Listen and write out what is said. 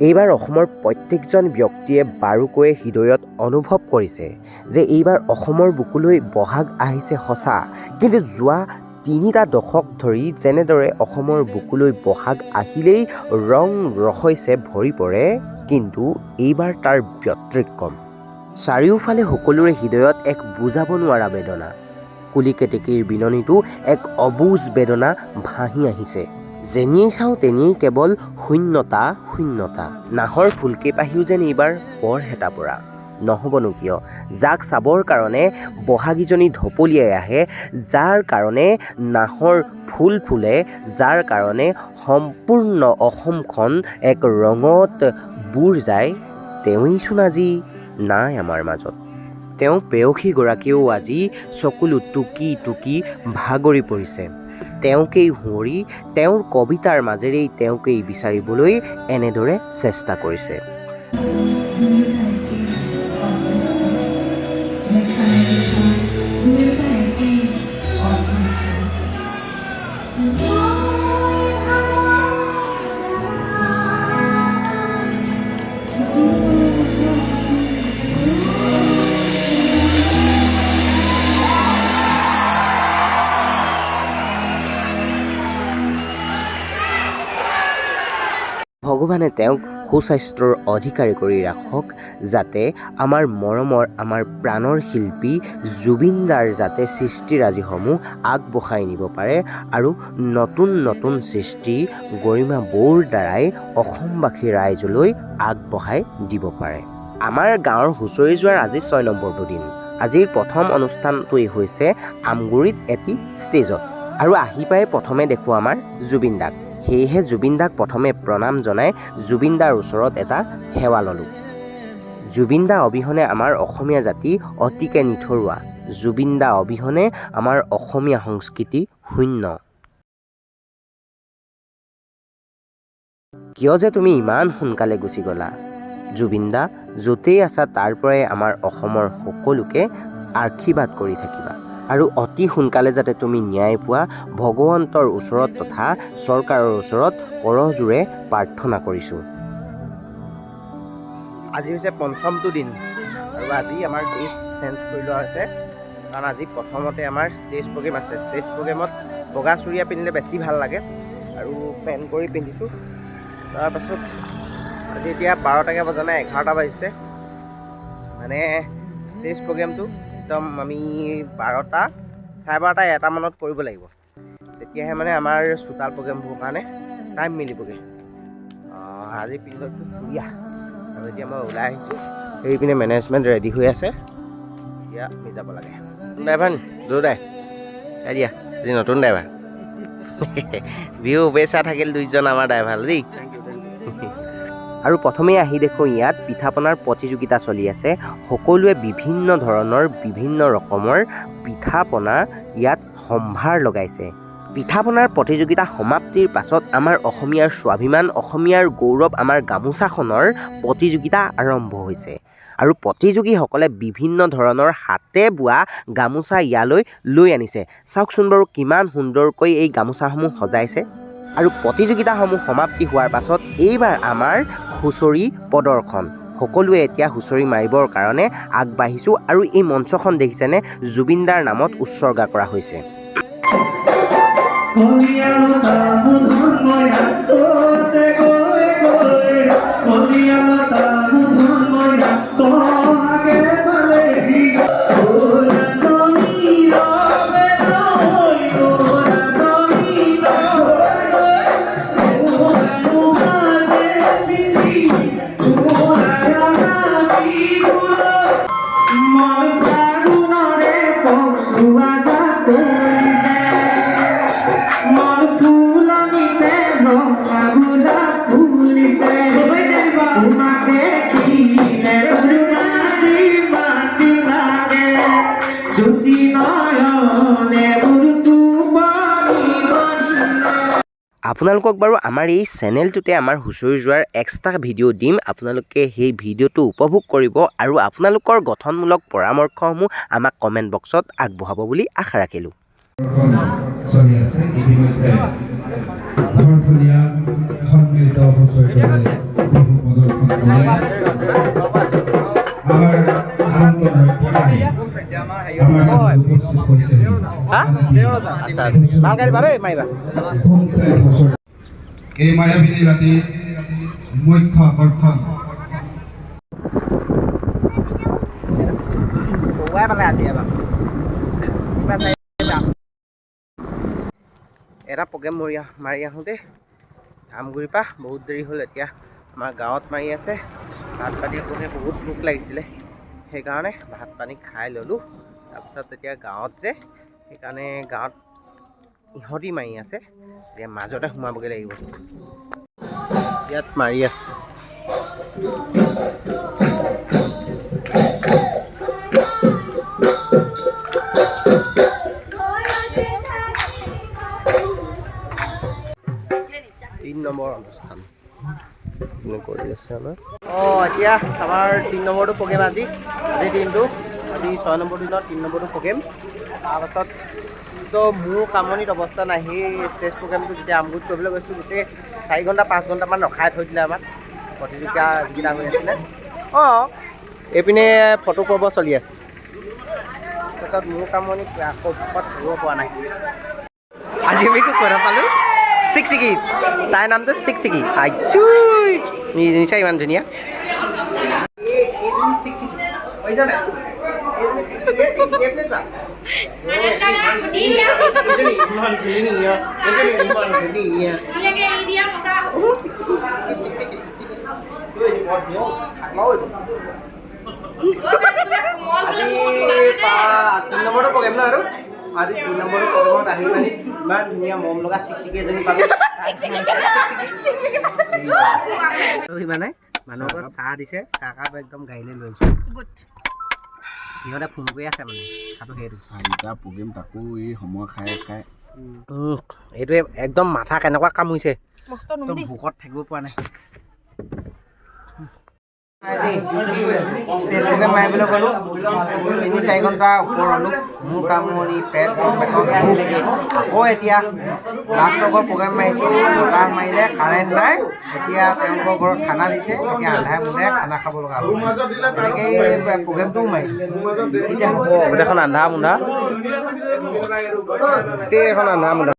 এইবাৰ অসমৰ প্ৰত্যেকজন ব্যক্তিয়ে বাৰুকৈয়ে হৃদয়ত অনুভৱ কৰিছে যে এইবাৰ অসমৰ বুকুলৈ বহাগ আহিছে সঁচা, কিন্তু যোৱা ৩টা দশক ধৰি যেনেদৰে অসমৰ বুকুলৈ বহাগ আহিলেই ৰং ৰহস্যে ভৰি পৰে, কিন্তু এইবাৰ তাৰ ব্যতিক্ৰম। চাৰিওফালে সকলোৰে হৃদয়ত এক বুজাব নোৱাৰা বেদনা। কুলি কেতেকীৰ বিননিতো এক অবুজ বেদনা ভাহি আহিছে। যেনিয়েই চাওঁ তেনিয়েই কেৱল শূন্যতা শূন্যতা। নাহৰ ফুলকেইপাহিও যেন এইবাৰ বৰ হেতা পৰা। নহ'বনো কিয়, যাক চাবৰ কাৰণে বহাগীজনী ঢপলিয়াই আহে, যাৰ কাৰণে নাহৰ ফুল ফুলে, যাৰ কাৰণে সম্পূৰ্ণ অসমখন এক ৰঙত বুৰ যায়, তেওঁইচোন আজি নাই আমাৰ মাজত। তেওঁ প্ৰেয়সীগৰাকীয়েও আজি চকুলো টুকি টুকি ভাগৰি পৰিছে। তেওঁকেই সুঁৱৰি, তেওঁৰ কবিতাৰ মাজেৰেই তেওঁকেই বিচাৰিবলৈ এনেদৰে চেষ্টা কৰিছে। ভগৱানে তেওঁক সুস্বাস্থ্যৰ অধিকাৰী কৰি ৰাখক, যাতে আমাৰ মৰমৰ, আমাৰ প্ৰাণৰ শিল্পী জুবিন দাৰ যাতে সৃষ্টিৰাজিসমূহ আগবঢ়াই নিব পাৰে আৰু নতুন নতুন সৃষ্টি গৰিমা বৌৰ দ্বাৰাই অসমবাসী ৰাইজলৈ আগবঢ়াই দিব পাৰে। আমাৰ গাঁৱৰ হুঁচৰি যোৱাৰ আজি 6 নম্বৰটো দিন। আজিৰ প্ৰথম অনুষ্ঠানটোৱেই হৈছে আমগুৰিত এটি ষ্টেজত, আৰু আহি পাই প্ৰথমে দেখোঁ আমাৰ জুবিন দাক। সেয়েহে জুবিন দাক প্ৰথমে প্ৰণাম জনাই জুবিন দাৰ ওচৰত এটা সেৱা ল'লোঁ। জুবিন দা অবিহনে আমাৰ অসমীয়া জাতি অতিকে নিথৰুৱা। জুবিন দা অবিহনে আমাৰ অসমীয়া সংস্কৃতি শূন্য। কিয় যে তুমি ইমান সোনকালে গুচি গ'লা? জুবিন দা, য'তেই আছা তাৰ পৰাই আমাৰ অসমৰ সকলোকে আশীৰ্বাদ কৰি থাকিবা, আৰু অতি সোনকালে যাতে তুমি ন্যায় পোৱা, ভগৱন্তৰ ওচৰত তথা চৰকাৰৰ ওচৰত কৰজোৰে প্ৰাৰ্থনা কৰিছোঁ। আজি হৈছে ৫মটো দিন, আৰু আজি আমাৰ ড্ৰেছ চেঞ্জ কৰি লোৱা হৈছে, কাৰণ আজি প্ৰথমতে আমাৰ ষ্টেজ প্ৰগ্ৰেম আছে। ষ্টেজ প্ৰগ্ৰেমত বগা চুৰিয়া পিন্ধিলে বেছি ভাল লাগে, আৰু পেণ্ট কৰি পিন্ধিছোঁ। তাৰপাছত আজি এতিয়া 12টাকৈ বজা নাই, 11টা বাজিছে। মানে ষ্টেজ প্ৰগ্ৰেমটো একদম আমি 12টা, চাৰে 12টা, 1টা মানত কৰিব লাগিব, তেতিয়াহে মানে আমাৰ চোতাল প্ৰগ্ৰেমবোৰৰ কাৰণে টাইম মিলিবগৈ। আজি পিন্ধি লৈছোঁ চুৰিয়া, আৰু এতিয়া মই ওলাই আহিছোঁ। সেইপিনে মেনেজমেণ্ট ৰেডি হৈ আছে, এতিয়া আমি যাব লাগে। ড্ৰাইভাৰ দুদাই চাই দিয়া, আজি নতুন ড্ৰাইভাৰ। বিহু শুভেচ্ছা থাকিল 2জন আমাৰ ড্ৰাইভাৰ দেই। আৰু প্ৰথমেই আহি দেখোঁ ইয়াত পিঠা পনাৰ প্ৰতিযোগিতা চলি আছে। সকলোৱে বিভিন্ন ধৰণৰ বিভিন্ন ৰকমৰ পিঠা পনা ইয়াত সম্ভাৰ লগাইছে। পিঠা পনাৰ প্ৰতিযোগিতা সমাপ্তিৰ পাছত আমাৰ অসমীয়াৰ স্বাভিমান, অসমীয়াৰ গৌৰৱ, আমাৰ গামোচাখনৰ প্ৰতিযোগিতা আৰম্ভ হৈছে। আৰু প্ৰতিযোগীসকলে বিভিন্ন ধৰণৰ হাতে বোৱা গামোচা ইয়ালৈ লৈ আনিছে। চাওকচোন বাৰু কিমান সুন্দৰকৈ এই গামোচাসমূহ সজাইছে। আৰু প্ৰতিযোগিতাসমূহ সমাপ্তি হোৱাৰ পাছত এইবাৰ আমাৰ হুঁচৰি প্ৰদৰ্শন। সকলোৱে এতিয়া হুঁচৰি মাৰিবৰ কাৰণে আগবাঢ়িছোঁ, আৰু এই মঞ্চখন দেখিছেনে, জুবিন দাৰ নামত উৎসৰ্গা কৰা হৈছে। আপোনালোকক বাৰু আমাৰ এই চেনেলটোতে আমাৰ হুঁচৰি যোৱাৰ এক্সট্ৰা ভিডিঅ' দিম। আপোনালোকে সেই ভিডিঅ'টো উপভোগ কৰিব, আৰু আপোনালোকৰ গঠনমূলক পৰামৰ্শসমূহ আমাক কমেণ্ট বক্সত আগবঢ়াব বুলি আশা ৰাখিলোঁ। চলি আছে ইতিমধ্যে ঘৰখনীয়া সন্মিলিত হুঁচৰিৰে বিহু প্ৰদৰ্শন কৰি আমাৰ আনন্দ ৰক্ষাকাৰী আমাৰ মাজত উপস্থিত হৈছে এই মায়াবিনী ৰাতিৰ মুখ্য আকৰ্ষণ এটা প্ৰগ্ৰেম মাৰি আহোঁতে ধামগুৰিৰ পৰা বহুত দেৰি হ'ল। এতিয়া আমাৰ গাঁৱত মাৰি আছে। ভাত পানী বনে বহুত ভোক লাগিছিলে, সেইকাৰণে ভাত পানী খাই ল'লোঁ। তাৰপিছত এতিয়া গাঁৱত যে সেইকাৰণে গাঁৱত ইহঁতি মাৰি আছে, এতিয়া মাজতে সোমাবগৈ লাগিব। ইয়াত মাৰি আছে। নম্বৰ অনুষ্ঠান কৰি আছে আমাৰ। এতিয়া আমাৰ 3 নম্বৰটো প্ৰগ্ৰেম আজিৰ দিনটো। আজি 6 নম্বৰ দিনত 3 নম্বৰটো প্ৰগ্ৰেম। তাৰপাছত তো মোৰ কামনিত অৱস্থা নাই। সেই ষ্টেজ প্ৰগ্ৰেমটো যেতিয়া আমগুৰিত কৰিবলৈ গৈছিলোঁ, গোটেই 4 ঘণ্টা 5 ঘণ্টামান ৰখাই থৈ দিলে আমাক। প্ৰতিযোগিতা যিকেইটা হৈ আছিলে, এইপিনে ফটো পৰ্ব চলি আছে। তাৰপিছত মোৰ কামনিত আকৌ ভোকত থাকিব পৰা নাই। আজি আমি কুকুৰা পালোঁ চিকচিকি, তাইৰ নামটো চিকচিকি। আইচুই নিচা ইমান ধুনীয়া। আজি 3 নম্বৰটো প্ৰগ্ৰেম ন, আৰু আজি 3 নম্বৰটো প্ৰগ্ৰেমত আহি মানে ইমান ধুনীয়া মৰম লগা চিকচিকি এজনী পালোঁ। মানে মানুহৰ ঘৰত চাহ দিছে, চাহকাপ একদম গাড়ীলৈ লৈ আহিছোঁ। সিহঁতে ফোন কৰি আছে মানে কথাটো সেইটো। 4টা প্ৰগ্ৰেম তাকো এই সময় খাই এইটোৱে একদম মাথা কেনেকুৱা কামুৰিছে, একদম ভোকত থাকিব পৰা নাই। ষ্টেজ প্ৰগ্ৰেম মাৰিবলৈ গ'লোঁ, 3-4 ঘণ্টা ওপৰ হ'লোঁ। মোৰ কামুৰি পেট আকৌ এতিয়া লাষ্টৰ ঘৰ প্ৰগ্ৰেম মাৰিছোঁ। বতাহ মাৰিলে, কাৰেণ্ট নাই। এতিয়া তেওঁলোকৰ ঘৰত খানা দিছে, এতিয়া আন্ধাৰে মুন্ধাৰে খানা খাব লগা হ'ল। তেনেকেই প্ৰগ্ৰেমটোও মাৰিলোঁ। এতিয়া হ'ব গোটেইখন আন্ধাৰ মুন্ধা, গোটেইখন আন্ধাৰ মুন্ধা।